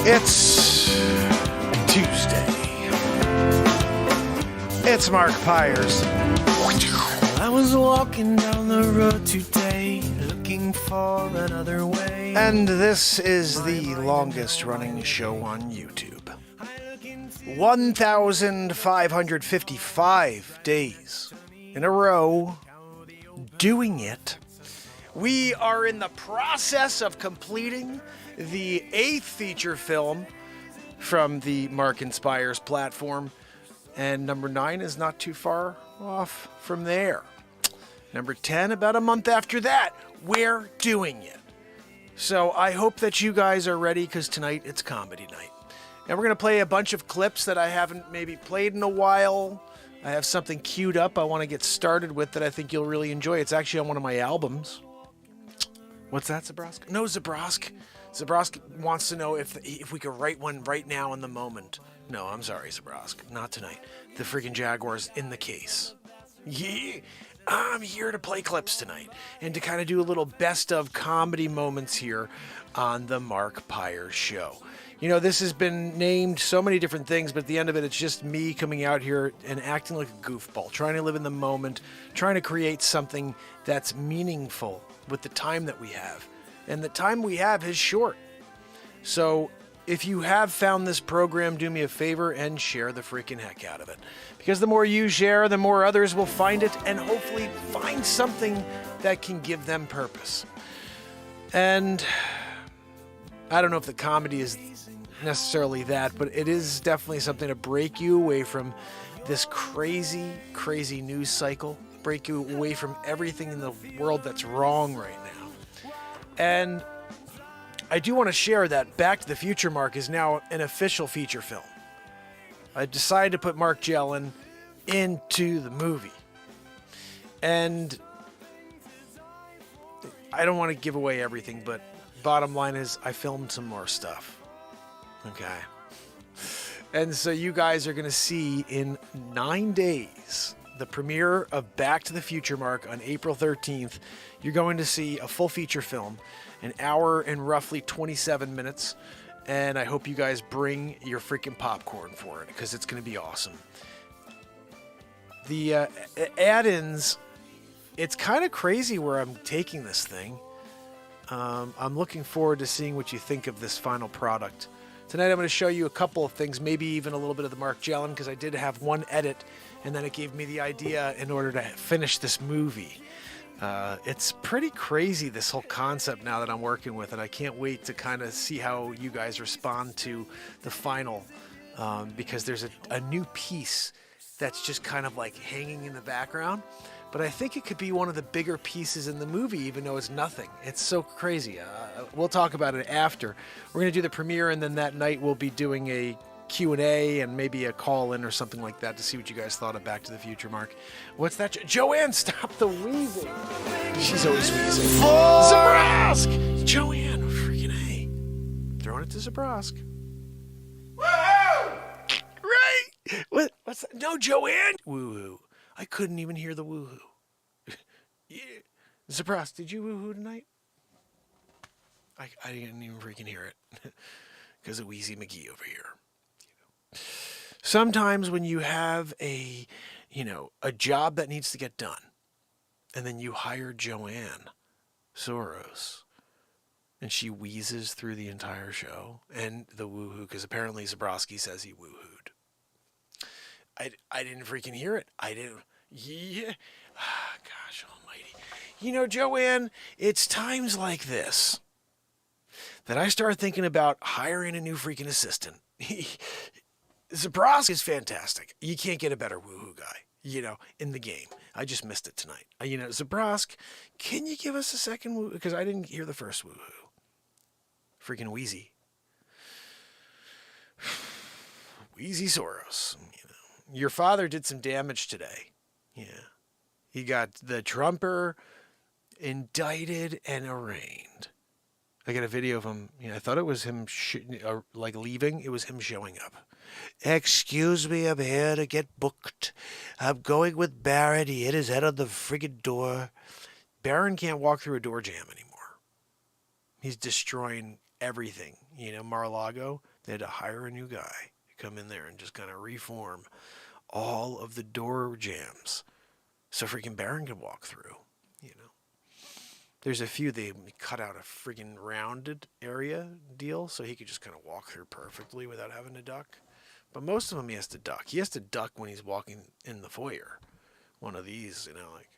It's Tuesday. It's Mark Pires. I was walking down the road today, looking for another way. And this is the longest running show on YouTube. 1,555 days in a row doing it. We are in the process of completing the 8th feature film from the Mark Inspires platform. And number 9 is not too far off from there. Number 10, about a month after that. We're doing it. So I hope that you guys are ready, because tonight it's comedy night. And we're going to play a bunch of clips that I haven't maybe played in a while. I have something queued up I want to get started with that I think you'll really enjoy. It's actually on one of my albums. What's that, Zabrosk? No, Zabrosk. Zabrosk wants to know if we could write one right now in the moment. No, I'm sorry, Zabrosk. Not tonight. The freaking Jaguar's in the case. Yeah. I'm here to play clips tonight and to kind of do a little best of comedy moments here on the Mark Pires Show. You know, this has been named so many different things, but at the end of it, it's just me coming out here and acting like a goofball, trying to live in the moment, trying to create something that's meaningful with the time that we have. And the time we have is short. So if you have found this program, do me a favor and share the freaking heck out of it. Because the more you share, the more others will find it and hopefully find something that can give them purpose. And I don't know if the comedy is necessarily that, but it is definitely something to break you away from this crazy, crazy news cycle, break you away from everything in the world that's wrong right now. And I do want to share that Back to the FutureMark is now an official feature film. I decided to put Mark Jellin into the movie. And I don't want to give away everything, but bottom line is I filmed some more stuff. Okay. And so you guys are going to see in 9 days the premiere of Back to the FutureMark on April 13th. You're going to see a full feature film, an hour and roughly 27 minutes. And I hope you guys bring your freaking popcorn for it, because it's going to be awesome. The add-ins, it's kind of crazy where I'm taking this thing. I'm looking forward to seeing what you think of this final product. Tonight I'm going to show you a couple of things, maybe even a little bit of the Mark Jellin, because I did have one edit, and then it gave me the idea in order to finish this movie. It's pretty crazy, this whole concept now that I'm working with, and I can't wait to kind of see how you guys respond to the final, because there's a new piece that's just kind of like hanging in the background, but I think it could be one of the bigger pieces in the movie, even though it's nothing. It's so crazy. We'll talk about it after. We're going to do the premiere, and then that night we'll be doing a Q&A and maybe a call-in or something like that to see what you guys thought of Back to the Future, Mark. What's that? Joanne, stop the wheezing. She's always wheezing. Zabrosk! Joanne, freaking A. Throwing it to Zabrosk. Woohoo! Right? What's that? No, Joanne! Woohoo. I couldn't even hear the woohoo. Yeah. Zabrosk, did you woohoo tonight? I didn't even freaking hear it. Because of Wheezy McGee over here. Sometimes when you have a job that needs to get done, and then you hire Joanne Soros, and she wheezes through the entire show, and the woohoo, because apparently Zabrowski says he woohooed. I didn't freaking hear it. I didn't. Yeah. Gosh almighty. You know, Joanne, it's times like this that I start thinking about hiring a new freaking assistant. Zabrosk is fantastic. You can't get a better woohoo guy, in the game. I just missed it tonight. Zabrosk, can you give us a second woohoo? Because I didn't hear the first woohoo. Freaking Wheezy. Wheezy Soros. Your father did some damage today. Yeah. He got the Trumper indicted and arraigned. I got a video of him. I thought it was him leaving. It was him showing up. Excuse me, I'm here to get booked. I'm going with Barron. He hit his head on the friggin' door. Barron can't walk through a door jam anymore. He's destroying everything. You know, Mar-a-Lago, they had to hire a new guy to come in there and just kind of reform all of the door jams so freaking Baron could walk through, you know. There's a few they cut out a freaking rounded area deal so he could just kind of walk through perfectly without having to duck. But most of them he has to duck. He has to duck when he's walking in the foyer. One of these, you know, like,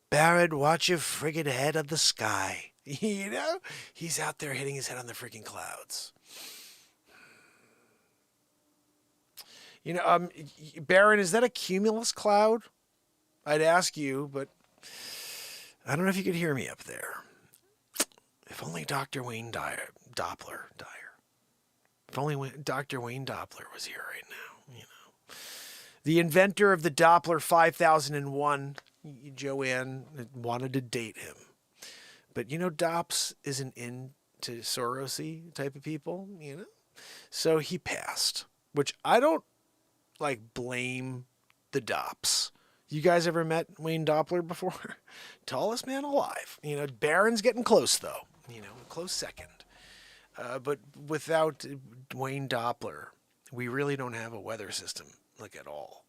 Baron, watch your friggin' head on the sky. You know? He's out there hitting his head on the freaking clouds. You know, Baron, is that a cumulus cloud? I'd ask you, but I don't know if you could hear me up there. If only Dr. Wayne Doppler. If only Dr. Wayne Doppler was here right now, you know. The inventor of the Doppler 5001, Joanne wanted to date him. But, you know, Dops isn't into Sorosy type of people, you know. So he passed, which I don't, like, blame the Dops. You guys ever met Wayne Doppler before? Tallest man alive. You know, Baron's getting close, though. You know, a close second. But without Wayne Doppler, we really don't have a weather system, like, at all.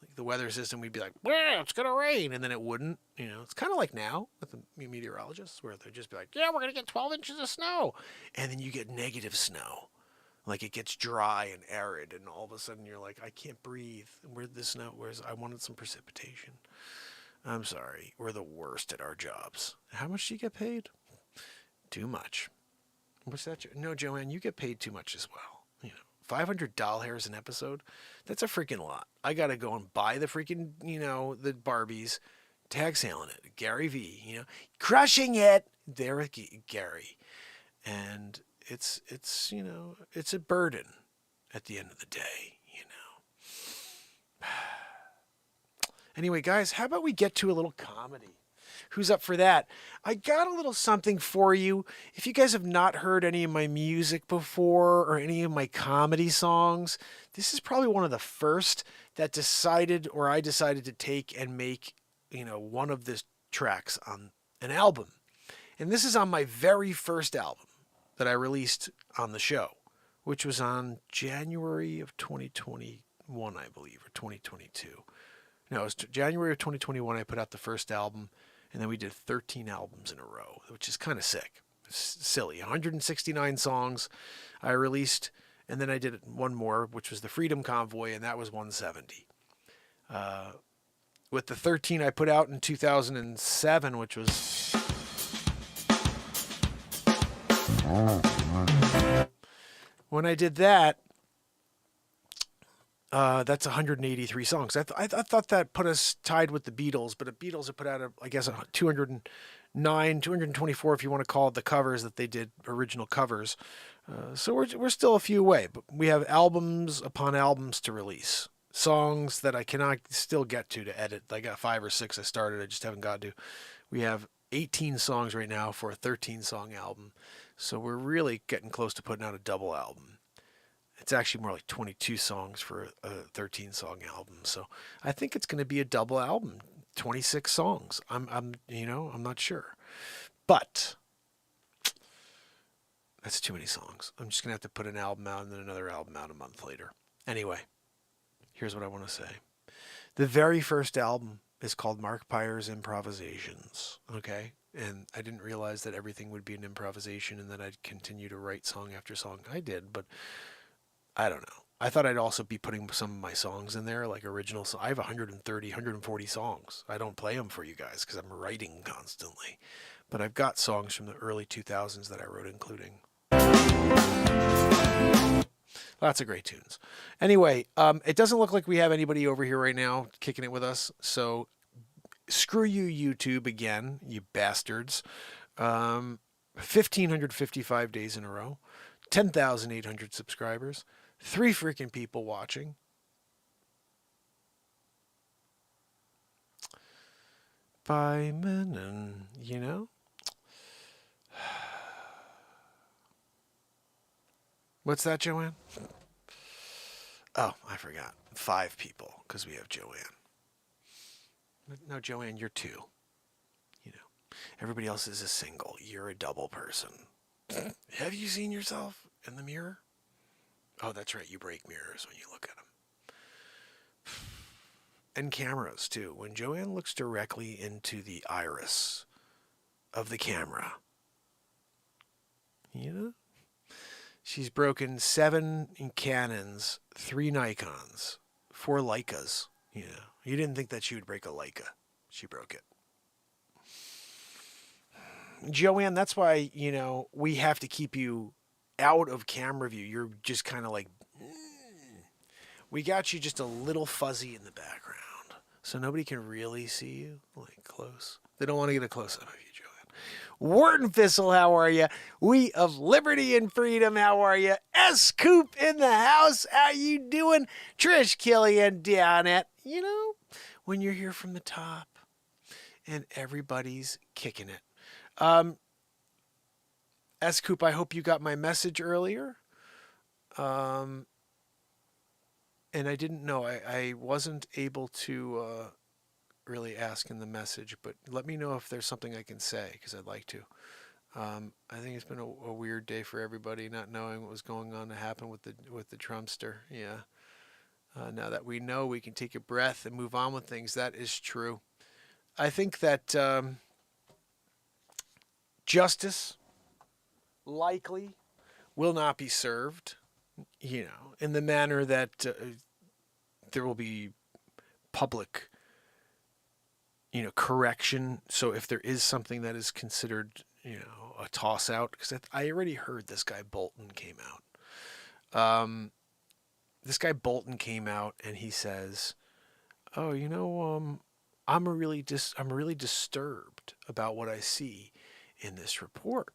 Like, the weather system, we'd be like, well, it's going to rain, and then it wouldn't. You know, it's kind of like now with the meteorologists, where they'd just be like, yeah, we're going to get 12 inches of snow. And then you get negative snow. Like, it gets dry and arid, and all of a sudden you're like, I can't breathe. Where'd the snow? I wanted some precipitation. I'm sorry. We're the worst at our jobs. How much do you get paid? Too much. What's that? No, Joanne, you get paid too much as well. You know, $500 hairs an episode? That's a freaking lot. I got to go and buy the freaking, you know, the Barbies, tag sailing it. Gary V, you know, crushing it. There with Gary. And it's you know, it's a burden at the end of the day, you know. Anyway, guys, how about we get to a little comedy? Who's up for that? I got a little something for you. If you guys have not heard any of my music before or any of my comedy songs, this is probably one of the first that I decided to take and make, you know, one of the tracks on an album. And this is on my very first album that I released on the show, which was on January of 2021, I believe, or 2022. No, it was January of 2021 I put out the first album, and then we did 13 albums in a row, which is kind of sick. It's silly. 169 songs I released, and then I did one more, which was the Freedom Convoy, and that was 170. With the 13 I put out in 2007, which was... When I did that, that's 183 songs. I thought that put us tied with the Beatles, but the Beatles have put out, I guess, 209, 224, if you want to call it the covers that they did, original covers. So we're still a few away, but we have albums upon albums to release. Songs that I cannot still get to edit. I got 5 or 6 I started, I just haven't got to. We have 18 songs right now for a 13-song album. So we're really getting close to putting out a double album. It's actually more like 22 songs for a 13-song album. So I think it's going to be a double album, 26 songs. I'm not sure. But that's too many songs. I'm just going to have to put an album out and then another album out a month later. Anyway, here's what I want to say. The very first album is called Mark Pires Improvisations. Okay? And I didn't realize that everything would be an improvisation and that I'd continue to write song after song. I did, but I don't know. I thought I'd also be putting some of my songs in there, like original songs. I have 130, 140 songs. I don't play them for you guys because I'm writing constantly. But I've got songs from the early 2000s that I wrote, including lots of great tunes. Anyway, it doesn't look like we have anybody over here right now kicking it with us. So screw you, YouTube, again, you bastards. 1,555 days in a row. 10,800 subscribers. 3 freaking people watching. By men, and you know. What's that, Joanne? Oh, I forgot. 5 people, because we have Joanne. No, Joanne, you're 2. You know. Everybody else is a single. You're a double person. Have you seen yourself in the mirror? Oh, that's right. You break mirrors when you look at them. And cameras, too. When Joanne looks directly into the iris of the camera, she's broken 7 Canons, 3 Nikons, 4 Leicas. You didn't think that she would break a Leica. She broke it. Joanne, that's why, we have to keep you out of camera view. You're just kind of like, we got you just a little fuzzy in the background. So nobody can really see you, like, close. They don't want to get a close-up of you, Joanne. Wardenfissel, how are you? We of Liberty and Freedom, how are you? S-Coop in the house, how you doing? Trish Killian down at, when you're here from the top and everybody's kicking it. S-Coop, I hope you got my message earlier. And I didn't know. I wasn't able to really ask in the message, but let me know if there's something I can say, because I'd like to. I think it's been a weird day for everybody, not knowing what was going on to happen with the Trumpster. Yeah. Now that we know, we can take a breath and move on with things. That is true. I think that justice likely will not be served, in the manner that there will be public, correction. So if there is something that is considered, a toss out, because I already heard this guy Bolton came out. This guy Bolton came out and he says, "Oh, I'm really disturbed about what I see in this report."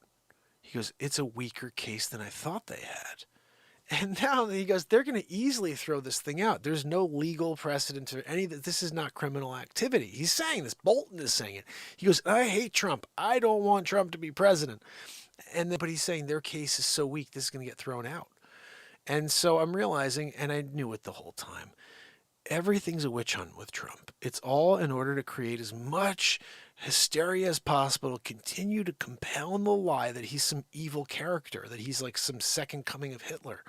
He goes, "It's a weaker case than I thought they had." And now he goes, they're going to easily throw this thing out. There's no legal precedent or any that this is not criminal activity. He's saying this. Bolton is saying it. He goes, "I hate Trump. I don't want Trump to be president." But he's saying their case is so weak, this is going to get thrown out. And so I'm realizing, and I knew it the whole time, everything's a witch hunt with Trump. It's all in order to create as much hysteria as possible, to continue to compound the lie that he's some evil character, that he's like some second coming of Hitler.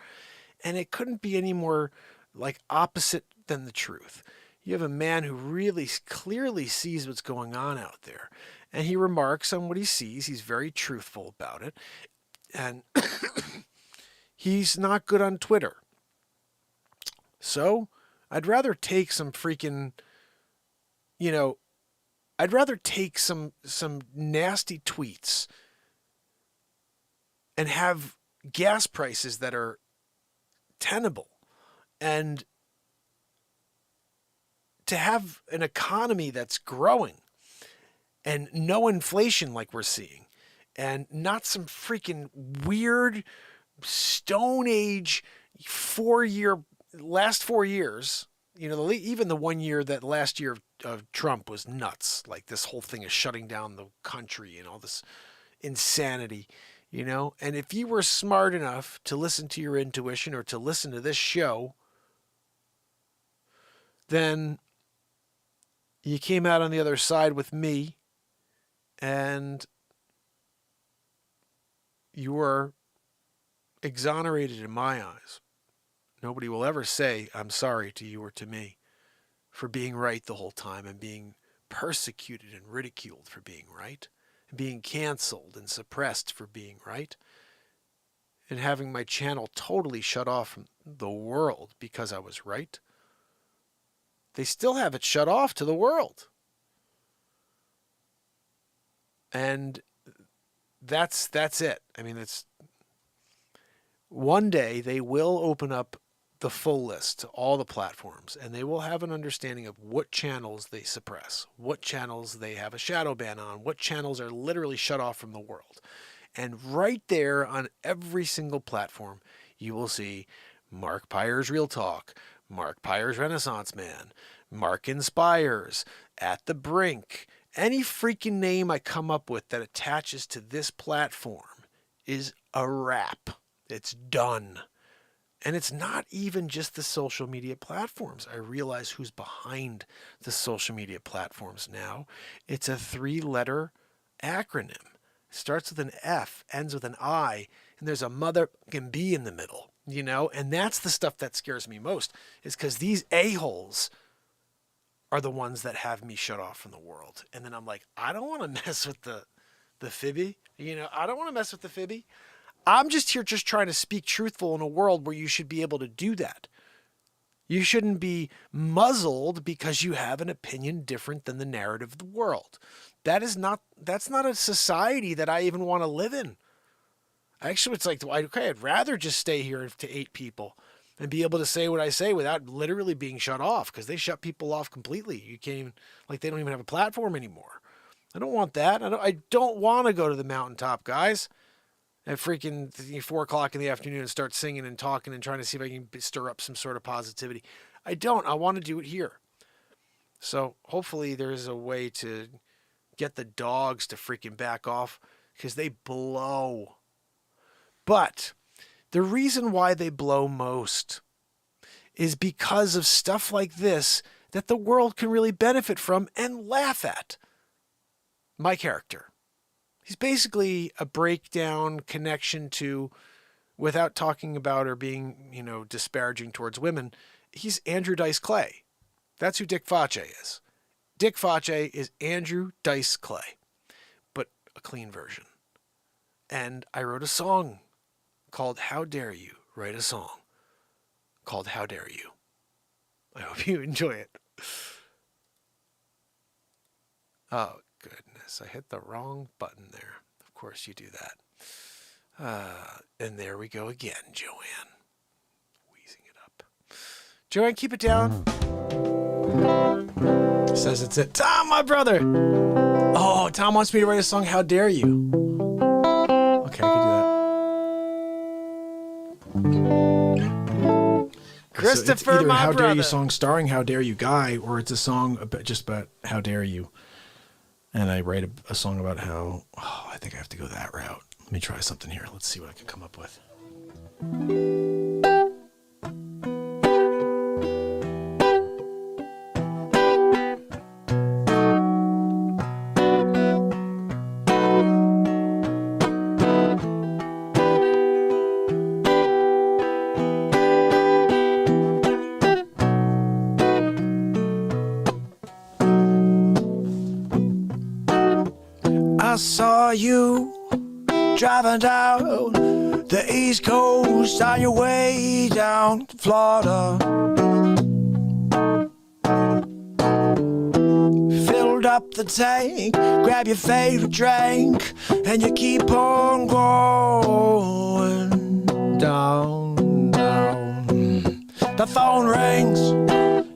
And it couldn't be any more like opposite than the truth. You have a man who really clearly sees what's going on out there, and he remarks on what he sees. He's very truthful about it. And he's not good on Twitter. So I'd rather take some freaking, I'd rather take some nasty tweets and have gas prices that are tenable, and to have an economy that's growing and no inflation like we're seeing, and not some freaking weird Stone Age last 4 years. Even the 1 year, that last year of Trump was nuts. Like this whole thing is shutting down the country and all this insanity, And if you were smart enough to listen to your intuition or to listen to this show, then you came out on the other side with me, and you were exonerated in my eyes. Nobody will ever say, "I'm sorry" to you or to me for being right the whole time, and being persecuted and ridiculed for being right, and being canceled and suppressed for being right, and having my channel totally shut off from the world because I was right. They still have it shut off to the world. And that's it. I mean, it's one day they will open up the full list to all the platforms, and they will have an understanding of what channels they suppress, what channels they have a shadow ban on, what channels are literally shut off from the world. And right there on every single platform, you will see Mark Pires Real Talk, Mark Pires Renaissance Man, Mark Inspires, At the Brink. Any freaking name I come up with that attaches to this platform is a wrap. It's done. And it's not even just the social media platforms. I realize who's behind the social media platforms now. It's a 3-letter acronym. It starts with an F, ends with an I, and there's a motherfucking B in the middle, you know? And that's the stuff that scares me most, is because these a-holes are the ones that have me shut off from the world. And then I'm like, I don't want to mess with the fibby. You know, I don't want to mess with the fibby. I'm just here just trying to speak truthful in a world where you should be able to do that. You shouldn't be muzzled because you have an opinion different than the narrative of the world. That's not a society that I even want to live in. Actually, it's like, okay, I'd rather just stay here to 8 people and be able to say what I say without literally being shut off, because they shut people off completely. You can't even, like, they don't even have a platform anymore. I don't want that. I don't want to go to the mountaintop, guys, at freaking 4 o'clock in the afternoon and start singing and talking and trying to see if I can stir up some sort of positivity. I don't. I want to do it here. So hopefully there is a way to get the dogs to freaking back off, because they blow. But the reason why they blow most is because of stuff like this that the world can really benefit from and laugh at. My character. He's basically a breakdown connection to, without talking about or being, you know, disparaging towards women, he's Andrew Dice Clay. That's who Dick Facce is. Dick Facce is Andrew Dice Clay, but a clean version. And I wrote a song called How Dare You Write a Song called How Dare You. I hope you enjoy it. Oh, goodness. I hit the wrong button there. Of course you do that. And there we go again, Joanne. Wheezing it up. Joanne, keep it down. Says it's it. Tom, my brother. Oh, Tom wants me to write a song, How Dare You. Okay, I can do that. Christopher, so it's either my How brother. Dare You song starring How Dare You Guy, or it's a song just about How Dare You. And I write a song about how, I think I have to go that route. Let me try something here. Let's see what I can come up with. I saw you driving down the East Coast on your way down to Florida. Filled up the tank, grab your favorite drink, and you keep on going down, down. The phone rings,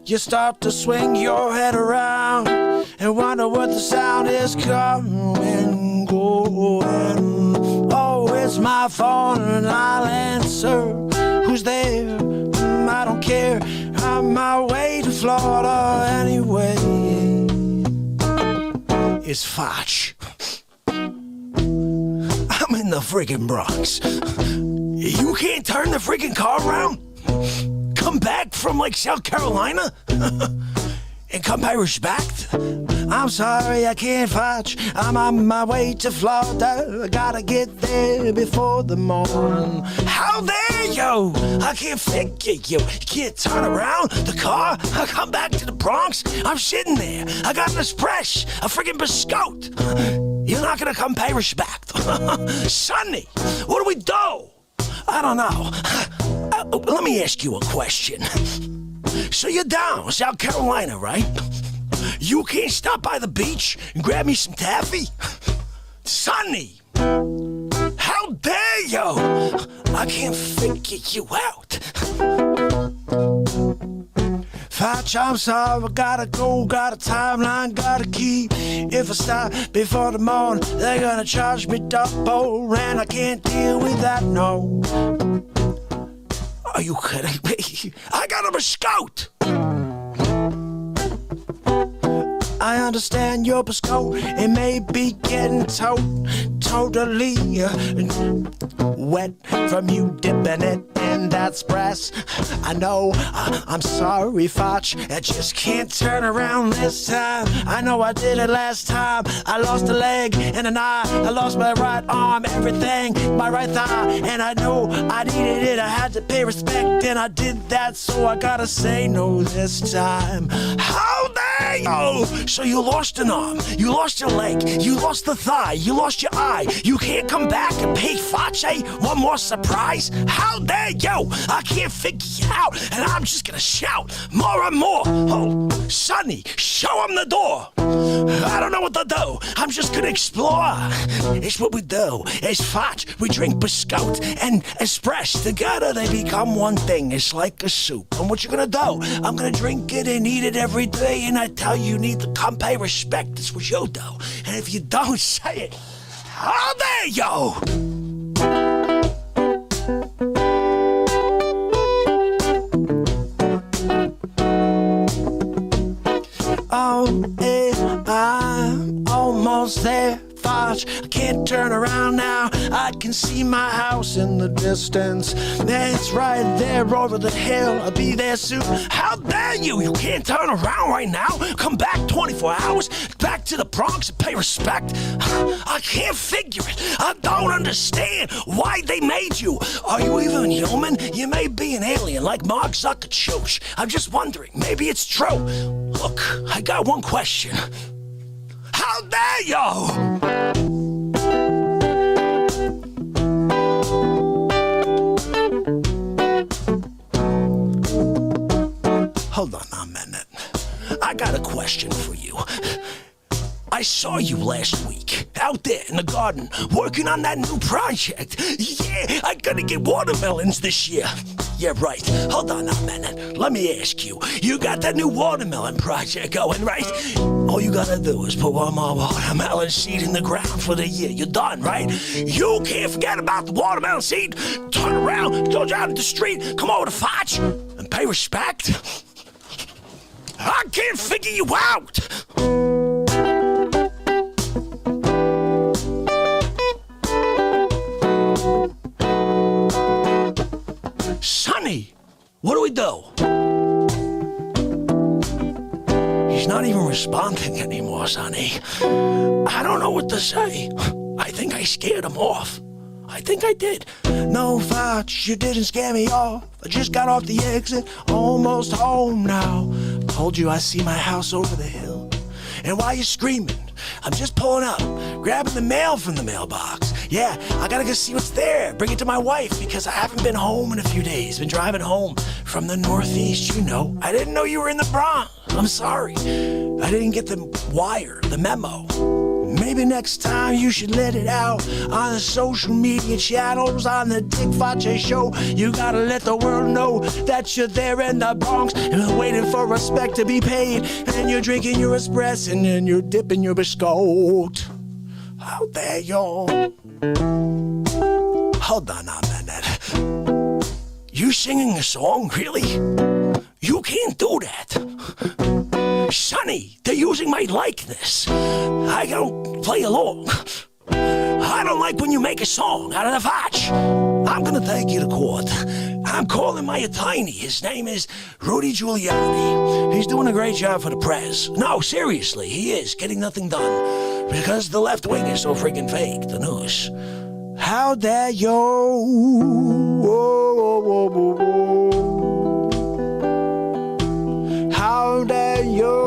you start to swing your head around and wonder what the sound is coming, going. Oh, it's my phone and I'll answer. Who's there? I don't care. I'm on my way to Florida anyway. It's Foch. I'm in the freaking Bronx. You can't turn the freaking car around? Come back from like South Carolina? And come pay respect? I'm sorry, I can't fetch. I'm on my way to Florida. I gotta get there before the morning. How dare you? I can't figure you. You can't turn around the car. I come back to the Bronx. I'm sitting there. I got an espresso, a friggin' biscotte. You're not gonna come pay respect. Sonny, what do we do? I don't know. Let me ask you a question. So you're down South Carolina, right? You can't stop by the beach and grab me some taffy? Sonny, how dare you? I can't figure you out. Fetch, I'm sorry, I gotta go, got a timeline, gotta keep. If I stop before the morning, they're gonna charge me double, and I can't deal with that, no. Are you kidding me? I got a biscotte! I understand your besco. It may be getting totally wet from you dipping it in that spress. I know, I'm sorry, Foch, I just can't turn around this time. I know I did it last time. I lost a leg and an eye. I lost my right arm, everything, my right thigh. And I know I needed it. I had to pay respect, and I did that, so I gotta say no this time. How dare you? So you lost an arm, you lost your leg, you lost the thigh, you lost your eye. You can't come back and pay Face one more surprise? How dare you? I can't figure you out, and I'm just gonna shout more and more. Oh, Sonny, show him the door. I don't know what to do. I'm just gonna explore. It's what we do. It's Foch. We drink Biscotte and Espresso. Together they become one thing. It's like a soup. And what you gonna do? I'm gonna drink it and eat it every day. And I tell you, you need to come pay respect. That's what you do. And if you don't say it, how dare you? Oh, I'm almost there, Foch. I can't turn around now. I can see my house in the distance. It's right there over the hill. I'll be there soon. How dare you? You can't turn around right now. Come back 24 hours, back to the Bronx and pay respect. I can't figure it. I don't understand why they made you. Are you even human? You may be an alien like Mark Zuckerberg. I'm just wondering, maybe it's true. Look, I got one question. How dare you? Hold on a minute. I got a question for you. I saw you last week out there in the garden working on that new project. Yeah, I gotta get watermelons this year. Yeah, right. Hold on a minute. Let me ask you. You got that new watermelon project going, right? All you gotta do is put one more watermelon seed in the ground for the year. You're done, right? You can't forget about the watermelon seed. Turn around, go down to the street, come over to Foch, and pay respect. I can't figure you out. Sonny, what do we do? He's not even responding anymore, Sonny. I don't know what to say. I think I scared him off. I think I did. No, Foch, you didn't scare me off. I just got off the exit, almost home now. Told you I see my house over the hill. And while you're screaming, I'm just pulling up, grabbing the mail from the mailbox. Yeah, I gotta go see what's there, bring it to my wife, because I haven't been home in a few days. Been driving home from the Northeast, you know. I didn't know you were in the Bronx. I'm sorry. I didn't get the wire, the memo. Maybe next time you should let it out on the social media channels, on the Dick Face show. You gotta let the world know that you're there in the Bronx and waiting for respect to be paid. And you're drinking your espresso and then you're dipping your biscotte. How dare you? Hold on a minute. You singing a song, really? You can't do that. Sonny, they're using my likeness. I don't play along. I don't like when you make a song out of the Foch. I'm gonna take you to court. I'm calling my attorney. His name is Rudy Giuliani. He's doing a great job for the press. No, seriously, he is getting nothing done because the left wing is so freaking fake, the news. How dare you? How dare you?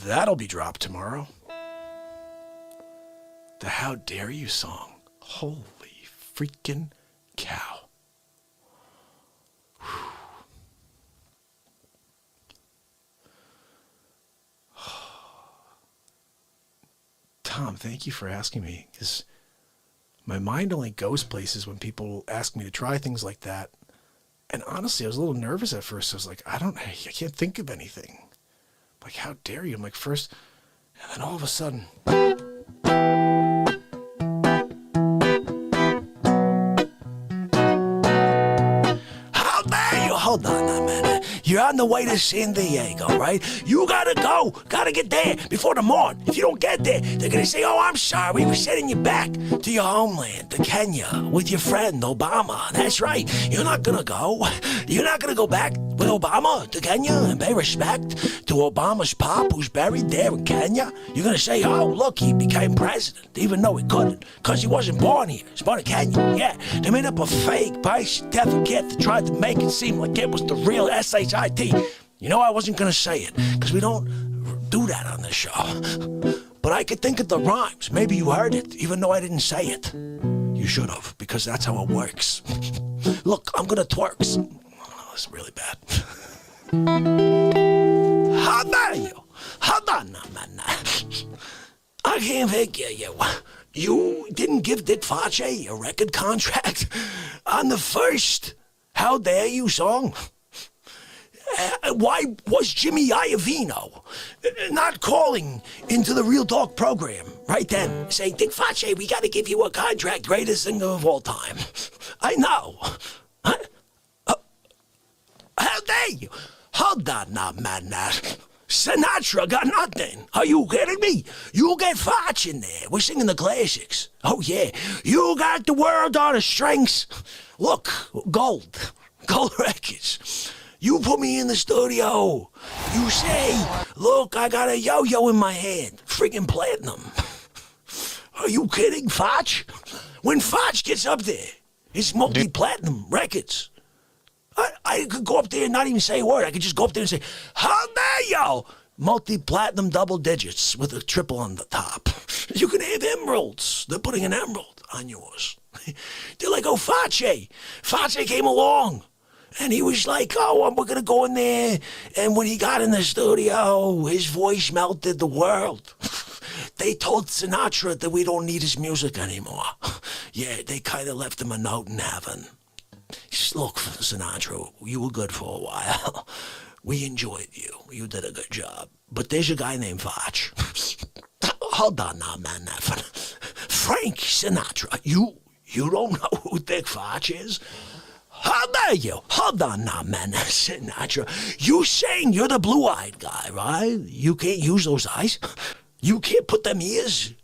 That'll be dropped tomorrow. The How Dare You song. Holy freaking cow. Whew. Tom, thank you for asking me, because my mind only goes places when people ask me to try things like that. And honestly, I was a little nervous at first. I was like, I can't think of anything. Like, how dare you? I'm like, first, and then all of a sudden. How dare you? Hold on a minute. You're on the way to San Diego, right? You gotta go. Gotta get there before the morn. If you don't get there, they're gonna say, oh, I'm sorry. We're sending you back to your homeland, to Kenya, with your friend Obama. That's right. You're not gonna go. You're not gonna go back with Obama to Kenya and pay respect to Obama's pop who's buried there in Kenya. You're gonna say, oh, look, he became president, even though he couldn't, because he wasn't born here. He was born in Kenya. Yeah, they made up a fake Pires death kit to try to make it seem like it was the real SHIT. You know, I wasn't gonna say it, because we don't do that on this show. But I could think of the rhymes. Maybe you heard it, even though I didn't say it. You should have, because that's how it works. Look, I'm gonna twerks. Oh, that's really bad. How dare you? Hold on, man. I can't figure you. You didn't give Dick Face a record contract on the first How Dare You song? Why was Jimmy Iovino not calling into the Real Talk program right then, saying, Dick Face, we got to give you a contract, greatest singer of all time? I know. How dare you? Hold on now, man. Sinatra got nothing. Are you kidding me? You get Foch in there. We're singing the classics. Oh, yeah. You got the world on the strings. Look, gold records. You put me in the studio. You say, look, I got a yo-yo in my hand. Friggin' platinum. Are you kidding, Foch? When Foch gets up there, it's multi-platinum records. I could go up there and not even say a word. I could just go up there and say, how dare you? Multi-platinum double digits with a triple on the top. You can have emeralds. They're putting an emerald on yours. They're like, oh, Face. Face came along. And he was like, oh, we're going to go in there. And when he got in the studio, his voice melted the world. They told Sinatra that we don't need his music anymore. Yeah, they kind of left him a note in heaven. Look, Sinatra, you were good for a while. We enjoyed you. You did a good job. But there's a guy named Foch. Hold on now, man. Frank Sinatra. You don't know who Dick Foch is? How dare you? Hold on now, man. Sinatra. You saying you're the blue-eyed guy, right? You can't use those eyes. You can't put them ears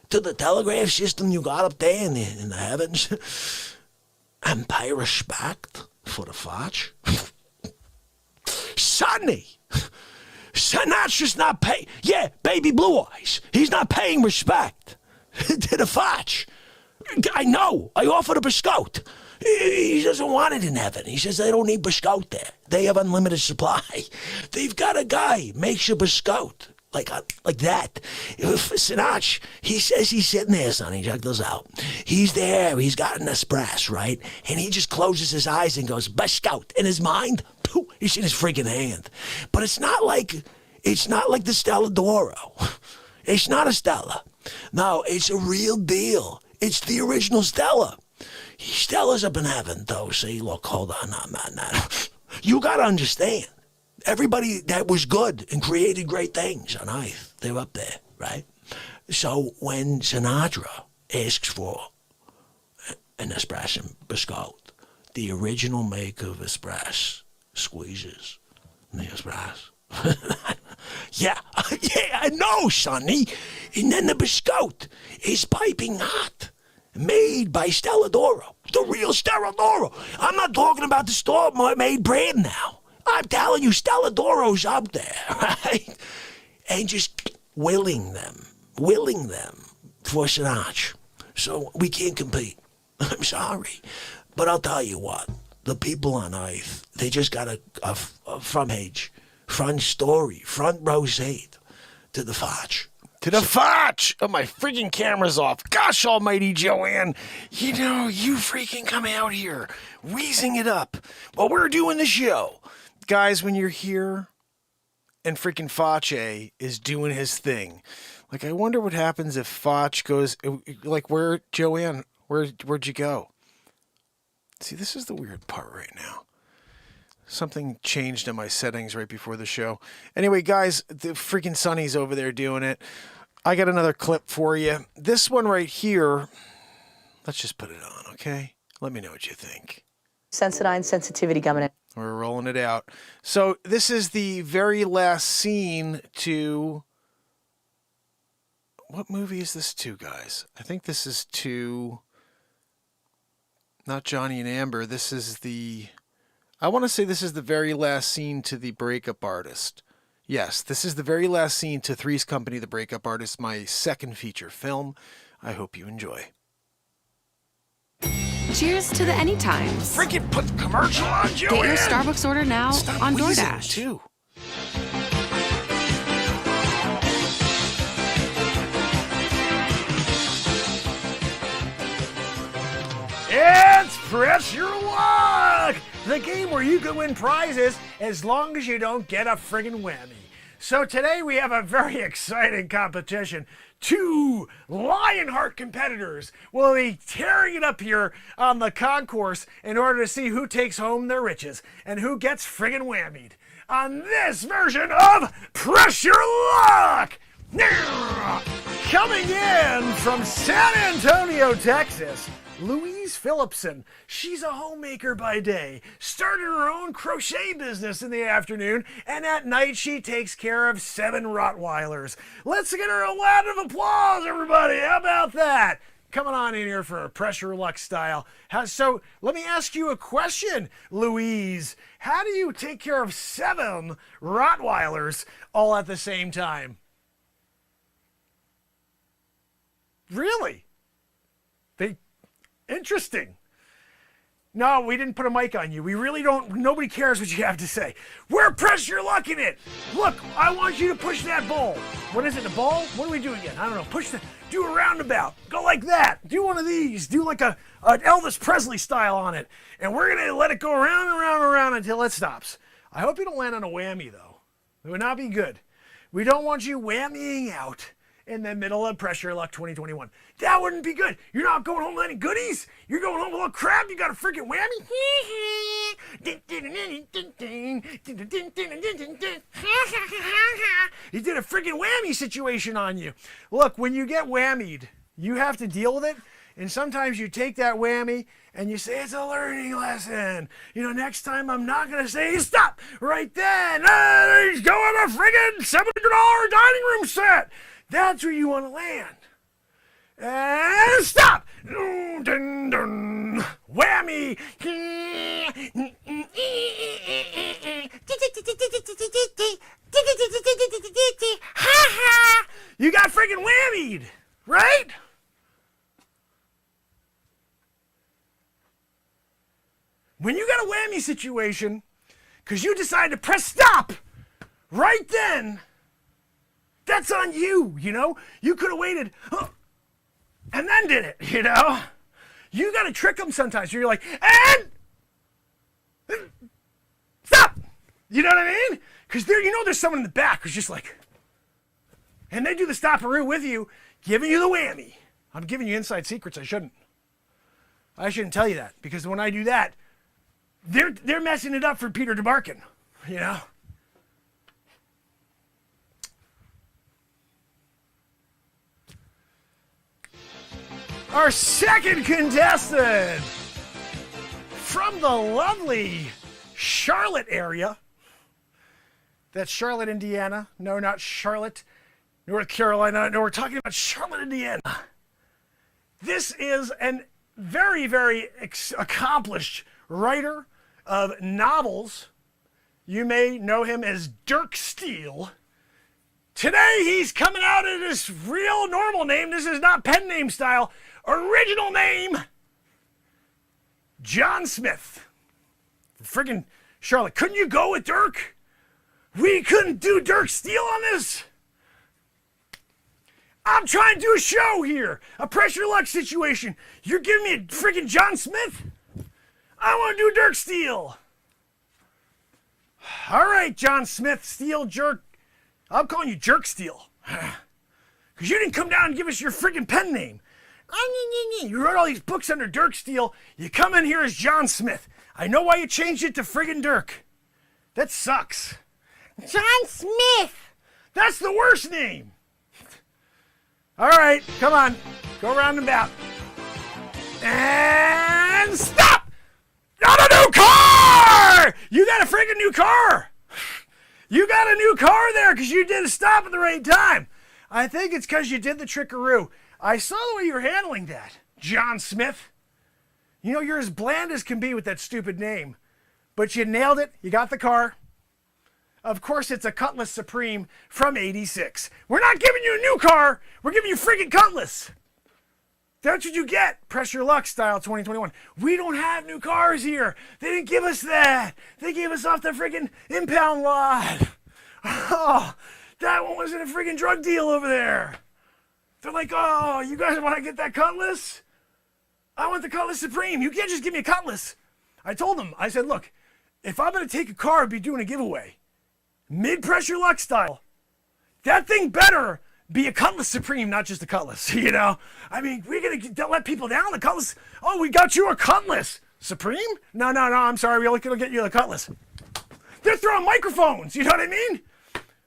to the telegraph system you got up there in the heavens. And pay respect for the Foch. Sonny, Sinatra's not paying. Yeah, baby blue eyes. He's not paying respect to the Foch. I know. I offered a biscotte. He doesn't want it in heaven. He says they don't need biscotte there. They have unlimited supply. They've got a guy makes a biscotte. Like that. Sinach, he says he's sitting there, Sonny. Check this out. He's there. He's got an espresso, right? And he just closes his eyes and goes, biscotte. In his mind, pooh, he's in his freaking hand. But it's not like the Stella d'Oro. It's not a Stella. No, it's a real deal. It's the original Stella. Stella's up in heaven, though. See, look, hold on, man. You got to understand. Everybody that was good and created great things on earth, they're up there, right? So when Sinatra asks for an espresso biscotte, the original make of espresso squeezes the espresso. Yeah, I know, Sonny. And then the biscotte is piping hot, made by Stella d'Oro, the real Stella d'Oro. I'm not talking about the store-made brand now. I'm telling you, Stella d'Oro's up there, right? And just willing them for Sinatra. So we can't compete. I'm sorry. But I'll tell you what, the people on earth, they just got a front page, front story, front row seat to the Foch. To the Foch! Oh, my freaking camera's off. Gosh almighty, Joanne. You know, you freaking come out here, wheezing it up while we're doing the show. Guys, when you're here and freaking Face is doing his thing, Like, I wonder what happens if Foch goes, like, Joanne, where'd you go? See, this is the weird part right now. Something changed in my settings right before the show. Anyway, guys, the freaking Sonny's over there doing it. I got another clip for you. This one right here, let's just put it on, okay? Let me know what you think. Sensodyne sensitivity coming in. We're rolling it out. So this is the very last scene to... What movie is this to, guys? I think this is to... Not Johnny and Amber. This is the... I want to say this is the very last scene to The Breakup Artist. Yes, this is the very last scene to Three's Company, The Breakup Artist, my second feature film. I hope you enjoy. Cheers to the anytimes. Freaking put the commercial on, Joanne! Get your Starbucks order now on wheezing, DoorDash. Too. It's Press Your Luck! The game where you can win prizes as long as you don't get a friggin' whammy. So today we have a very exciting competition. Two Lionheart competitors will be tearing it up here on the concourse in order to see who takes home their riches and who gets friggin' whammied on this version of Press Your Luck! Coming in from San Antonio, Texas, Louise Phillipson. She's a homemaker by day, started her own crochet business in the afternoon, and at night she takes care of 7 Rottweilers. Let's get her a round of applause, everybody. How about that? Coming on in here for a Press Your Luck style. So let me ask you a question, Louise. How do you take care of 7 Rottweilers all at the same time? Really? Interesting. No, we didn't put a mic on you. We really don't, nobody cares what you have to say. We're Press Your Luck in it. Look, I want you to push that ball. What is it, the ball? What do we do again? I don't know. Do a roundabout. Go like that. Do one of these. Do like an Elvis Presley style on it. And we're going to let it go around and around and around until it stops. I hope you don't land on a whammy, though. It would not be good. We don't want you whammying out in the middle of Press Your Luck 2021. That wouldn't be good. You're not going home with any goodies. You're going home with all crap. You got a freaking whammy. You did a freaking whammy situation on you. Look, when you get whammied, you have to deal with it. And sometimes you take that whammy and you say, it's a learning lesson. You know, next time I'm not going to say, stop right then. He's going a friggin' $700 dining room set. That's where you want to land. And stop! Dun, dun. Whammy! You got freaking whammied, right? When you got a whammy situation, because you decide to press stop right then, that's on you, you know? You could have waited and then did it, you know? You got to trick them sometimes. You're like, and stop! You know what I mean? Because there's someone in the back who's just like, and they do the stopperoo with you, giving you the whammy. I'm giving you inside secrets. I shouldn't tell you that, because when I do that, they're messing it up for Peter DeMarkin, you know? Our second contestant from the lovely Charlotte area. That's Charlotte, Indiana. No, not Charlotte, North Carolina. No, we're talking about Charlotte, Indiana. This is a very, very accomplished writer of novels. You may know him as Dirk Steele. Today he's coming out in his real normal name. This is not pen name style. Original name, John Smith. Friggin' Charlotte, couldn't you go with Dirk? We couldn't do Dirk Steele on this. I'm trying to do a show here, a Press Your Luck situation. You're giving me a friggin' John Smith? I want to do Dirk Steele. All right, John Smith, Steele, Jerk. I'm calling you Jerk Steele. Because you didn't come down and give us your friggin' pen name. You wrote all these books under Dirk Steele. You come in here as John Smith. I know why you changed it to friggin' Dirk. That sucks. John Smith. That's the worst name. All right, come on. Go round and about. And stop! Got a new car! You got a friggin' new car! You got a new car there because you did a stop at the right time. I think it's because you did the trickaroo. I saw the way you were handling that, John Smith. You know, you're as bland as can be with that stupid name. But you nailed it. You got the car. Of course, it's a Cutlass Supreme from '86. We're not giving you a new car. We're giving you friggin' Cutlass. That's what you get. Press your luck style 2021. We don't have new cars here. They didn't give us that. They gave us off the friggin' impound lot. Oh, that one wasn't a friggin' drug deal over there. They're like, oh, you guys want to get that Cutlass? I want the Cutlass Supreme. You can't just give me a Cutlass. I told them, I said, look, if I'm going to take a car, I'd be doing a giveaway. Mid-pressure luck style. That thing better be a Cutlass Supreme, not just a Cutlass, you know? I mean, we're going to let people down. The Cutlass, oh, we got you a Cutlass. Supreme? No, I'm sorry. We're only going to get you a Cutlass. They're throwing microphones, you know what I mean?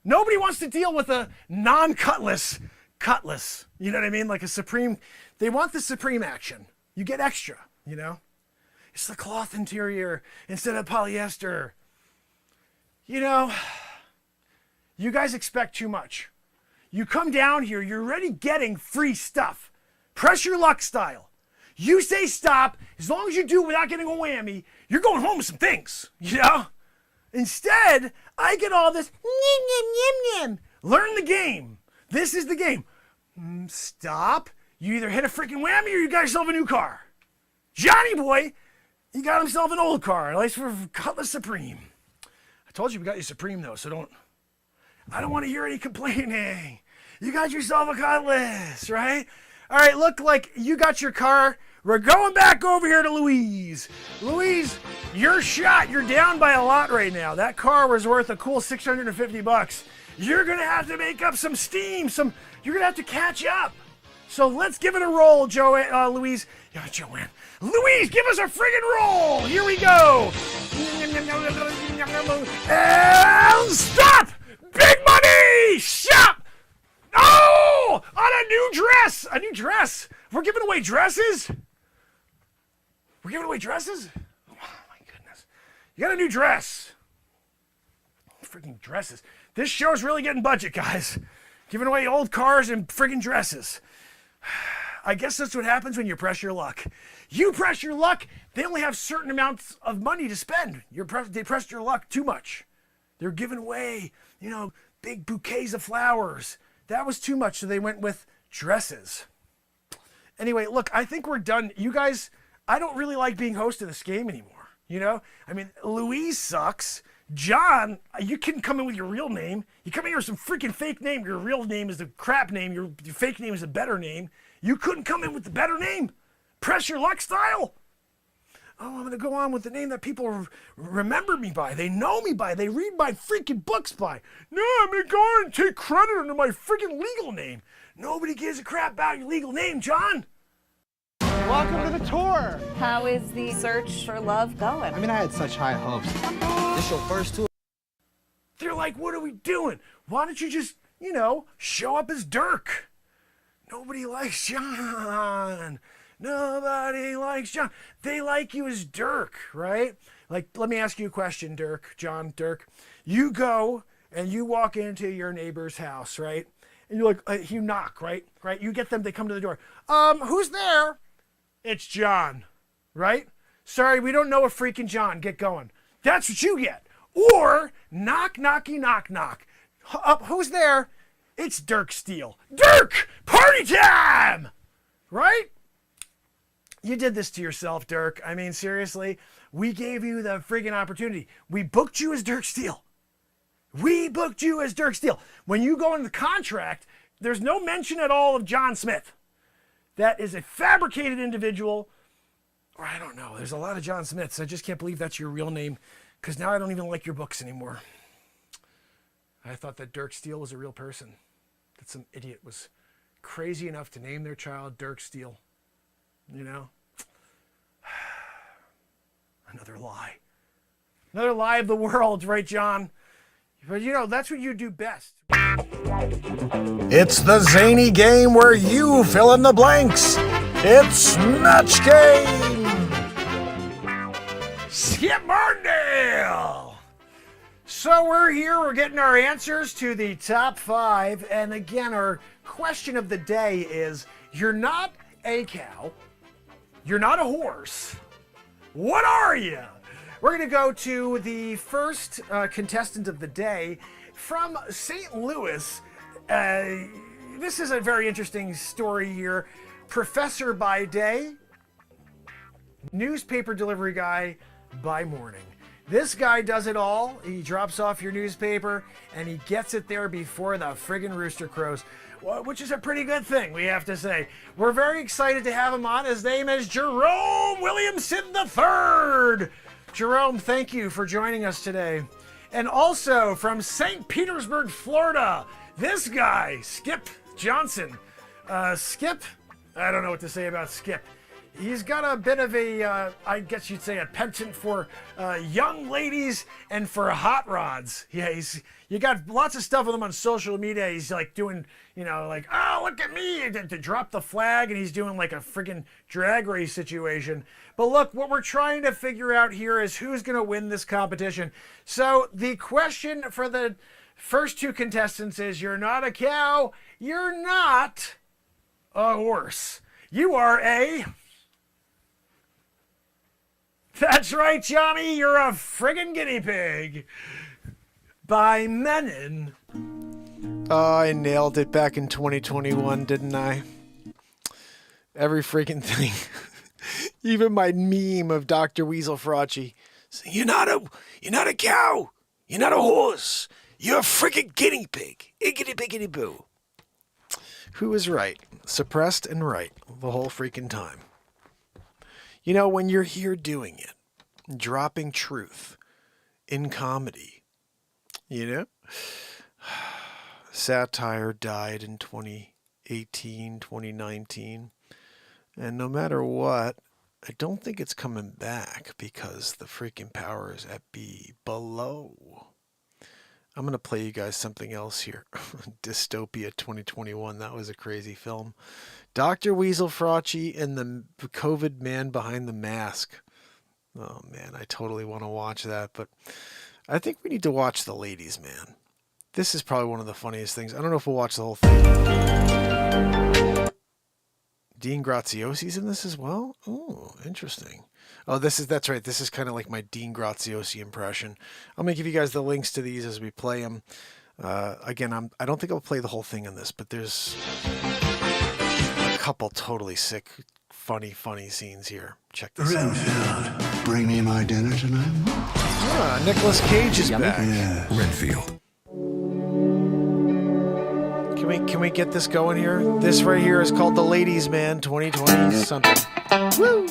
Nobody wants to deal with a non-Cutlass Cutlass. You know what I mean? Like a Supreme. They want the Supreme action. You get extra, you know? It's the cloth interior instead of polyester. You know, you guys expect too much. You come down here, you're already getting free stuff. Press your luck style. You say stop, as long as you do without getting a whammy, you're going home with some things, you know? Instead, I get all this, learn the game. This is the game. Stop. You either hit a freaking whammy or you got yourself a new car. Johnny boy, he got himself an old car, at least for Cutlass Supreme. I told you we got you Supreme though, so I don't want to hear any complaining. You got yourself a Cutlass, right? All right, look like you got your car. We're going back over here to Louise. Louise, you're shot. You're down by a lot right now. That car was worth a cool $650. You're going to have to make up some steam. You're going to have to catch up. So let's give it a roll, Louise. Yeah, Joanne. Louise, give us a friggin' roll. Here we go. And stop. Big money. Shop. Oh, on a new dress. A new dress. We're giving away dresses. We're giving away dresses? Oh, my goodness. You got a new dress. Freaking dresses. This show's really getting budget, guys. Giving away old cars and friggin' dresses. I guess that's what happens when you press your luck. You press your luck, they only have certain amounts of money to spend. They pressed your luck too much. They're giving away, big bouquets of flowers. That was too much, so they went with dresses. Anyway, look, I think we're done. You guys, I don't really like being host of this game anymore. I mean, Louise sucks. John, you couldn't come in with your real name. You come in here with some freaking fake name. Your real name is the crap name. Your fake name is the better name. You couldn't come in with the better name. Press your luck style. Oh, I'm going to go on with the name that people remember me by. They know me by. They read my freaking books by. No, I'm going to go on and take credit under my freaking legal name. Nobody gives a crap about your legal name, John. Welcome to the tour. How is the search for love going? I mean, I had such high hopes. This your first tour? They're like, what are we doing? Why don't you just, show up as Dirk? Nobody likes John. Nobody likes John. They like you as Dirk, right? Like, let me ask you a question, Dirk. You go and you walk into your neighbor's house, right? And you're like, you knock, right? You get them, they come to the door. Who's there? It's John, right? Sorry, we don't know a freaking John. Get going. That's what you get. Or knock, knocky, knock, knock. Who's there? It's Dirk Steele. Dirk! Party time! Right? You did this to yourself, Dirk. I mean, seriously, we gave you the friggin' opportunity. We booked you as Dirk Steele. When you go into the contract, there's no mention at all of John Smith. That is a fabricated individual, or I don't know. There's a lot of John Smiths. I just can't believe that's your real name, because now I don't even like your books anymore. I thought that Dirk Steele was a real person, that some idiot was crazy enough to name their child Dirk Steele. You know? Another lie. Another lie of the world, right, John? But you know, that's what you do best. It's the zany game where you fill in the blanks. It's Match Game! Skip Martindale! So we're here, we're getting our answers to the top 5. And again, our question of the day is, you're not a cow, you're not a horse, what are you? We're going to go to the first contestant of the day from St. Louis. This is a very interesting story here. Professor by day, newspaper delivery guy by morning. This guy does it all. He drops off your newspaper and he gets it there before the friggin' rooster crows, which is a pretty good thing, we have to say. We're very excited to have him on. His name is Jerome Williamson III. Jerome, thank you for joining us today. And also from St. Petersburg, Florida, this guy, Skip Johnson. Skip, I don't know what to say about Skip. He's got a bit of a, I guess you'd say, a penchant for young ladies and for hot rods. Yeah, you got lots of stuff with him on social media. He's like doing, you know, like, oh, look at me, to drop the flag, and he's doing like a friggin' drag race situation. But look, what we're trying to figure out here is who's going to win this competition. So the question for the first 2 contestants is, you're not a cow, you're not a horse. You are a... That's right, Johnny, you're a friggin' guinea pig. By Menon. Oh, I nailed it back in 2021, didn't I? Every freaking thing. Even my meme of Dr. Weasel Frauci. You're not a cow. You're not a horse. You're a freaking guinea pig. Iggity biggity boo. Who was right? Suppressed and right the whole freaking time. You know, when you're here doing it, dropping truth in comedy, you know, satire died in 2018, 2019, and no matter what, I don't think it's coming back because the freaking powers that be below. I'm going to play you guys something else here. Dystopia 2021. That was a crazy film. Dr. Weasel Frauci and the COVID man behind the mask. Oh, man, I totally want to watch that. But I think we need to watch The Ladies, Man. This is probably one of the funniest things. I don't know if we'll watch the whole thing. Dean Graziosi's in this as well? Oh, interesting. Oh, that's right. This is kind of like my Dean Graziosi impression. I'm going to give you guys the links to these as we play them. Again, I don't think I'll play the whole thing on this, but there's a couple totally sick, funny scenes here. Check this out. Renfield, bring me my dinner tonight. Ah, Nicolas Cage is back. Yeah. Renfield. Can we get this going here? This right here is called The Ladies Man 2020 something. Woo!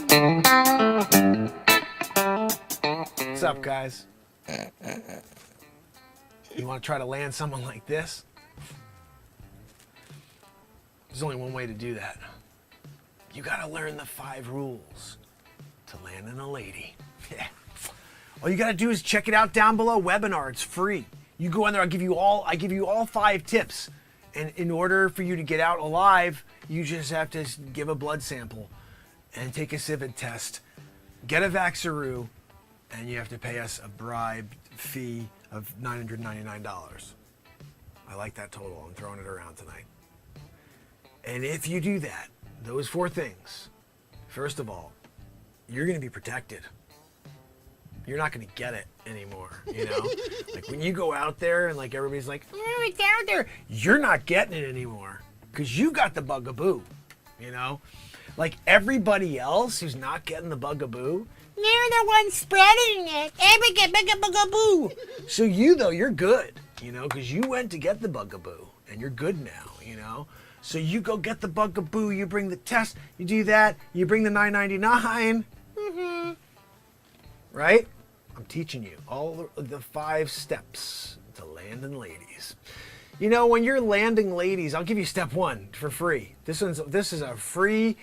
What's up, guys? You want to try to land someone like this? There's only one way to do that. You got to learn the 5 rules to landing a lady. Yeah. All you got to do is check it out down below. Webinar, it's free. You go in there, I give you all 5 tips. And in order for you to get out alive, you just have to give a blood sample and take a civet test, get a Vaxaroo, and you have to pay us a bribe fee of $999. I like that total. I'm throwing it around tonight. And if you do that, those 4 things, first of all, you're going to be protected. You're not going to get it anymore, you know? Like when you go out there and like everybody's like, oh, it's out there. You're not getting it anymore because you got the bugaboo, you know? Like everybody else who's not getting the bugaboo, they're the ones spreading it. Every get bugaboo. So you, though, you're good, you know, because you went to get the bugaboo and you're good now, you know? So you go get the bugaboo, you bring the test, you do that, you bring the $9.99. Right? I'm teaching you all the 5 steps to landing ladies. You know, when you're landing ladies, I'll give you step one for free. This is a free,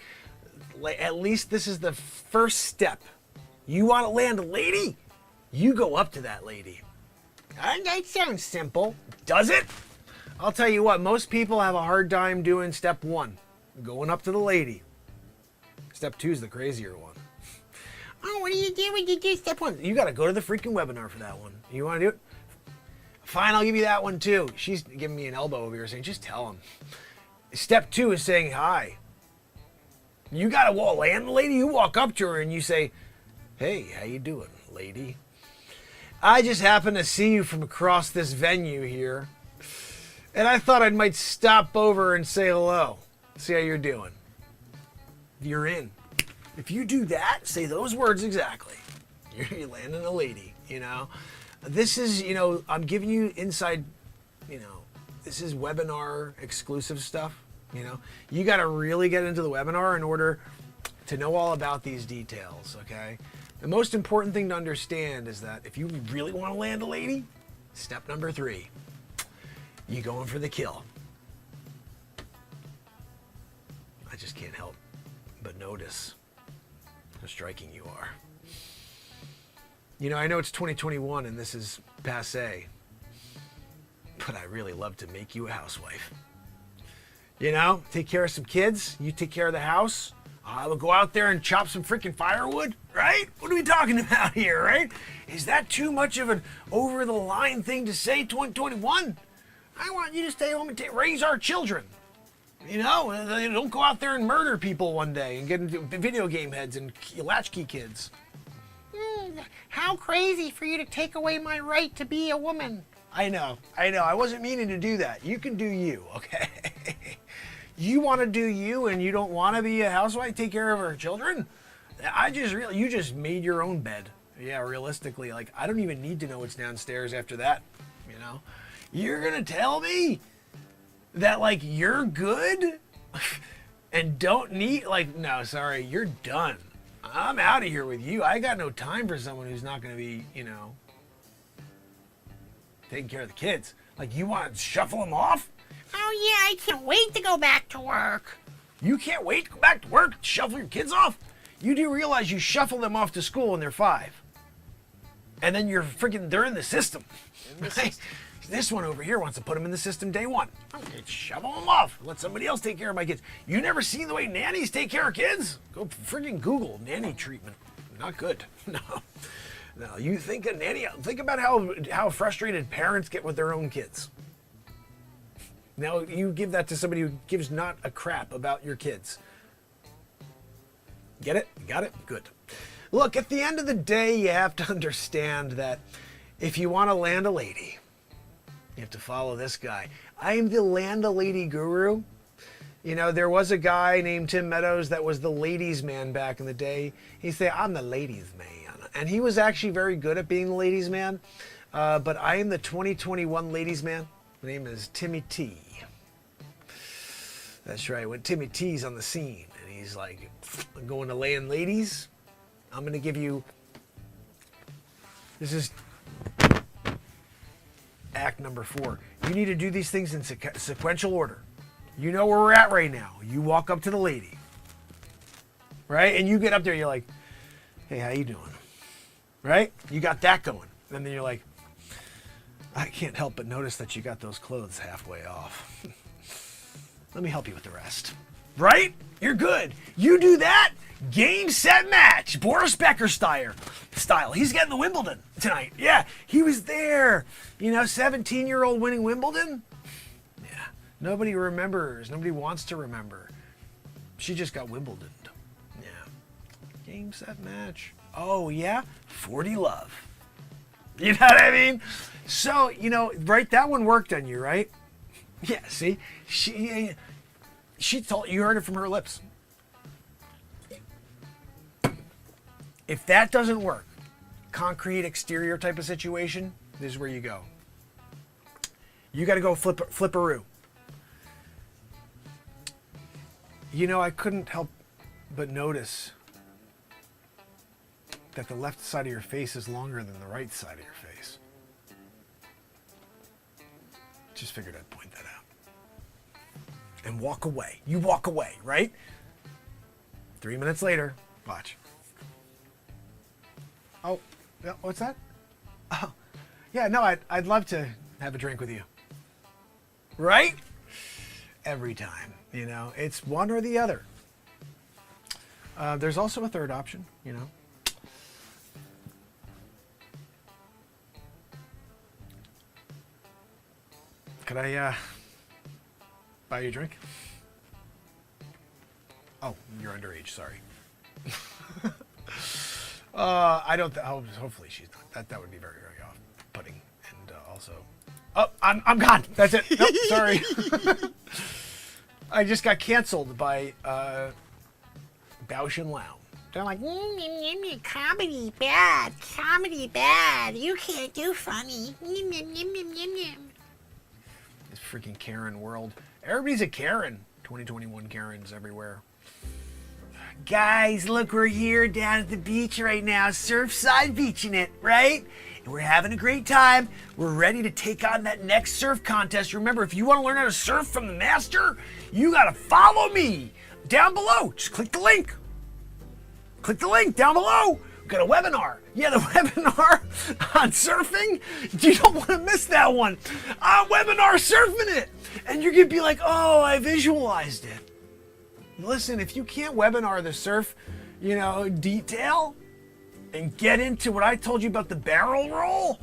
at least this is the first step. You want to land a lady? You go up to that lady. That sounds simple. Does it? I'll tell you what, most people have a hard time doing step one, going up to the lady. Step two is the crazier one. Oh, what do you do when you do step one? You got to go to the freaking webinar for that one. You want to do it? Fine, I'll give you that one too. She's giving me an elbow over here saying, just tell him. Step two is saying hi. You got to land the lady. You walk up to her and you say, hey, how you doing, lady? I just happened to see you from across this venue here. And I thought I might stop over and say hello. See how you're doing. You're in. If you do that, say those words exactly. You're landing a lady, you know. This is, you know, I'm giving you inside, you know, this is webinar exclusive stuff, you know. You got to really get into the webinar in order to know all about these details, okay? The most important thing to understand is that if you really want to land a lady, step number 3. You going for the kill. I just can't help but notice how striking you are. You know, I know it's 2021 and this is passé, but I really love to make you a housewife. You know, take care of some kids, you take care of the house. I will go out there and chop some freaking firewood, right? What are we talking about here, right? Is that too much of an over-the-line thing to say, 2021? I want you to stay home and raise our children. You know, don't go out there and murder people one day and get into video game heads and latchkey kids. How crazy for you to take away my right to be a woman. I know. I wasn't meaning to do that. You can do you, okay? You want to do you and you don't want to be a housewife, take care of her children? You just made your own bed. Yeah, realistically, like, I don't even need to know what's downstairs after that, you know? You're going to tell me that, like, you're good and don't need, like, no, sorry, you're done. I'm out of here with you. I got no time for someone who's not going to be, you know, taking care of the kids. Like, you want to shuffle them off? Oh, yeah, I can't wait to go back to work. You can't wait to go back to work, shuffle your kids off? You do realize you shuffle them off to school when they're 5. And then they're in the system. Right? This one over here wants to put them in the system day one. I'm going to shovel them off. Let somebody else take care of my kids. You never seen the way nannies take care of kids? Go freaking Google nanny treatment. Not good. No. No, you think a nanny, think about how frustrated parents get with their own kids. Now you give that to somebody who gives not a crap about your kids. Get it? Got it? Good. Look, at the end of the day, you have to understand that if you want to land a lady, you have to follow this guy. I'm the land a lady guru. You know, there was a guy named Tim Meadows that was the ladies man back in the day. He'd say, I'm the ladies man. And he was actually very good at being the ladies man. But I am the 2021 ladies man. My name is Timmy T. That's right, when Timmy T's on the scene and he's like, I'm going to land ladies. I'm going to give you, this is act number 4. You need to do these things in sequential order. You know where we're at right now. You walk up to the lady, right? And you get up there, you're like, hey, how you doing? Right? You got that going. And then you're like, I can't help but notice that you got those clothes halfway off. Let me help you with the rest. Right? You're good. You do that, game, set, match. Boris Becker style. He's getting the Wimbledon tonight. Yeah, he was there. You know, 17-year-old winning Wimbledon. Yeah, nobody remembers. Nobody wants to remember. She just got Wimbledon. Yeah. Game, set, match. Oh, yeah? 40 love. You know what I mean? So, you know, right, that one worked on you, right? Yeah, see? She told you, heard it from her lips. If that doesn't work, concrete exterior type of situation, this is where you go. You got to go flipperoo. You know, I couldn't help but notice that the left side of your face is longer than the right side of your face. Just figured I'd point that out. And walk away. You walk away, right? 3 minutes later, watch. Oh, what's that? Oh, yeah, no, I'd love to have a drink with you. Right? Every time, you know, it's one or the other. There's also a third option, you know. Could I buy you a drink? Oh, you're underage, sorry. I don't. Hopefully she's not. That would be very, very off-putting. And also, oh, I'm gone. That's it. Nope, sorry. I just got canceled by Bausch and Lau. They're like, comedy bad, you can't do funny. This freaking Karen world. Everybody's a Karen. 2021 Karens everywhere. Guys, look, we're here down at the beach right now, Surfside beaching it, right? And we're having a great time. We're ready to take on that next surf contest. Remember, if you want to learn how to surf from the master, you got to follow me down below. Just click the link. Click the link down below. We've got a webinar. Yeah, the webinar on surfing. You don't want to miss that one. Webinar surfing it. And you're going to be like, oh, I visualized it. Listen, if you can't webinar the surf, you know, detail and get into what I told you about the barrel roll,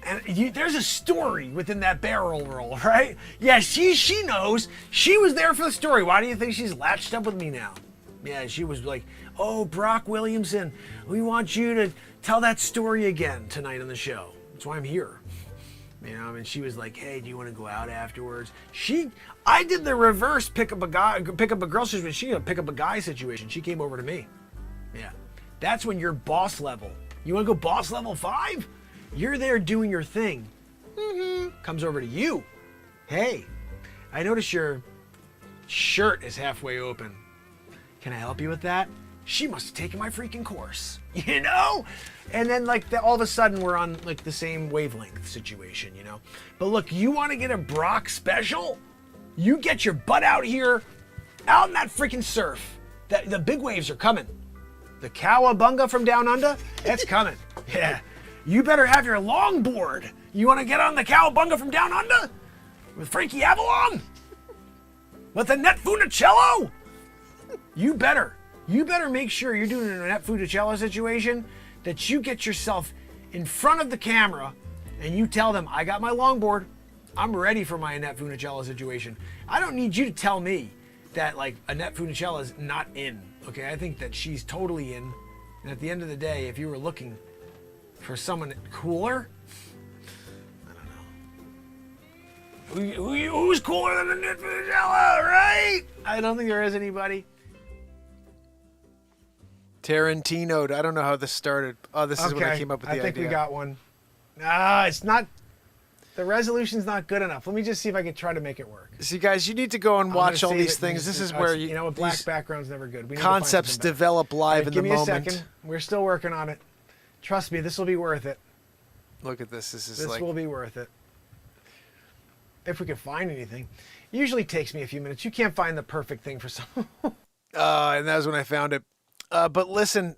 and there's a story within that barrel roll, right? Yeah, she knows. She was there for the story. Why do you think she's latched up with me now? Yeah, she was like, oh, Brock Williamson, we want you to tell that story again tonight on the show. That's why I'm here. You know, and she was like, hey, do you want to go out afterwards? I did the reverse pick up a girl situation. She a pick up a guy situation. She came over to me. Yeah. That's when you're boss level. You want to go boss level 5? You're there doing your thing. Comes over to you. Hey, I notice your shirt is halfway open. Can I help you with that? She must have taken my freaking course, you know? And then like all of a sudden we're on like the same wavelength situation, you know? But look, you want to get a Brock special? You get your butt out here, out in that freaking surf. The big waves are coming. The cowabunga from down under, it's coming. Yeah. You better have your longboard. You want to get on the cowabunga from down under? With Frankie Avalon? With the net funicello? You better make sure you're doing a net funicello situation that you get yourself in front of the camera and you tell them, I got my longboard. I'm ready for my net funicello situation. I don't need you to tell me that like a net funicello is not in. Okay, I think that she's totally in. And at the end of the day, if you were looking for someone cooler, I don't know. Who's cooler than a net funicello, right? I don't think there is anybody. Tarantino'd. I don't know how this started. Oh, this is when I came up with the idea. I think we got one. It's not. The resolution's not good enough. Let me just see if I can try to make it work. See, guys, you need to go and watch all these things. This is where you know, a black background's never good. We need concepts develop live in the moment. Give me a second. We're still working on it. Trust me, this will be worth it. Look at this. This will be worth it. If we can find anything. It usually takes me a few minutes. You can't find the perfect thing for someone. And that was when I found it. But listen,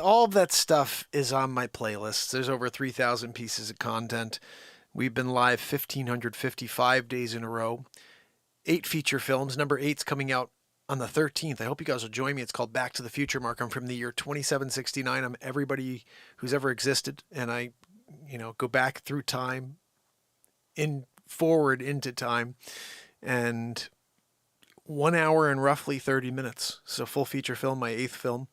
all of that stuff is on my playlist. There's over 3,000 pieces of content. We've been live 1,555 days in a row. 8 feature films. Number 8's coming out on the 13th. I hope you guys will join me. It's called Back to the FutureMark. I'm from the year 2769. I'm everybody who's ever existed. And I, go back through time, forward into time. And 1 hour and roughly 30 minutes. So full feature film, my 8th film.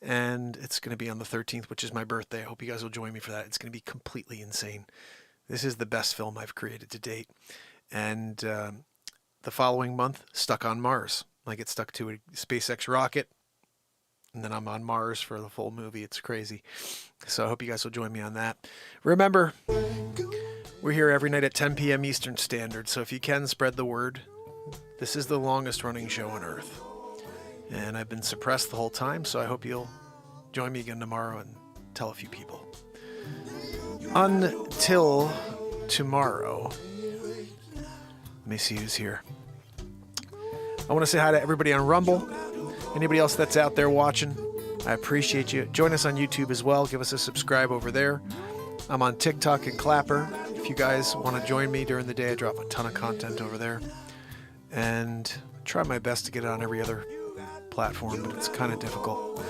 And it's going to be on the 13th, which is my birthday. I hope you guys will join me for that. It's going to be completely insane. This is the best film I've created to date. And the following month, Stuck on Mars. I get stuck to a SpaceX rocket. And then I'm on Mars for the full movie. It's crazy. So I hope you guys will join me on that. Remember, we're here every night at 10 p.m. Eastern Standard. So if you can, spread the word. This is the longest running show on Earth. And I've been suppressed the whole time, so I hope you'll join me again tomorrow and tell a few people. Until tomorrow, me see who's here. I want to say hi to everybody on Rumble. Anybody else that's out there watching, I appreciate you. Join us on YouTube as well. Give us a subscribe over there. I'm on TikTok and Clapper. If you guys want to join me during the day, I drop a ton of content over there. And try my best to get it on every other platform, but it's kind of difficult.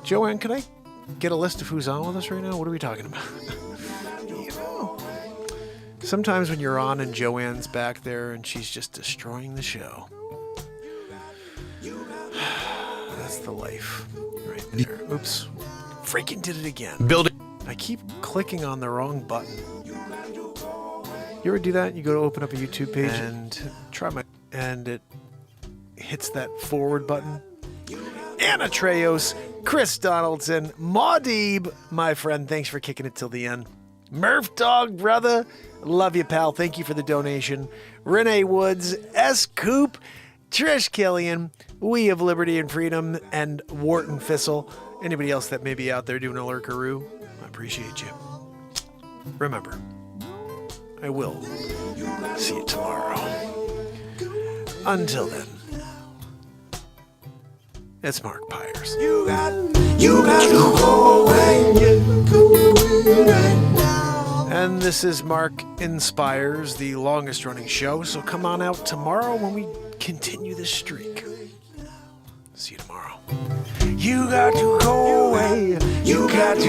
Joanne, can I get a list of who's on with us right now? What are we talking about? You know, sometimes when you're on and Joanne's back there and she's just destroying the show. That's the life right there. Oops. Freaking did it again. I keep clicking on the wrong button. You ever do that? You go to open up a YouTube page and it hits that forward button. Anna Treos, Chris Donaldson, Maudib, my friend, thanks for kicking it till the end. Murph Dog, brother, love you, pal. Thank you for the donation. Renee Woods, S. Coop, Trish Killian, We of Liberty and Freedom, and Wharton Fissel. Anybody else that may be out there doing a lurkaroo, I appreciate you. Remember, I will see you tomorrow. Until then, it's Mark Pires. You got to go away. And this is Mark Inspires, the longest running show. So come on out tomorrow when we continue this streak. See you tomorrow. You got to go away. You got to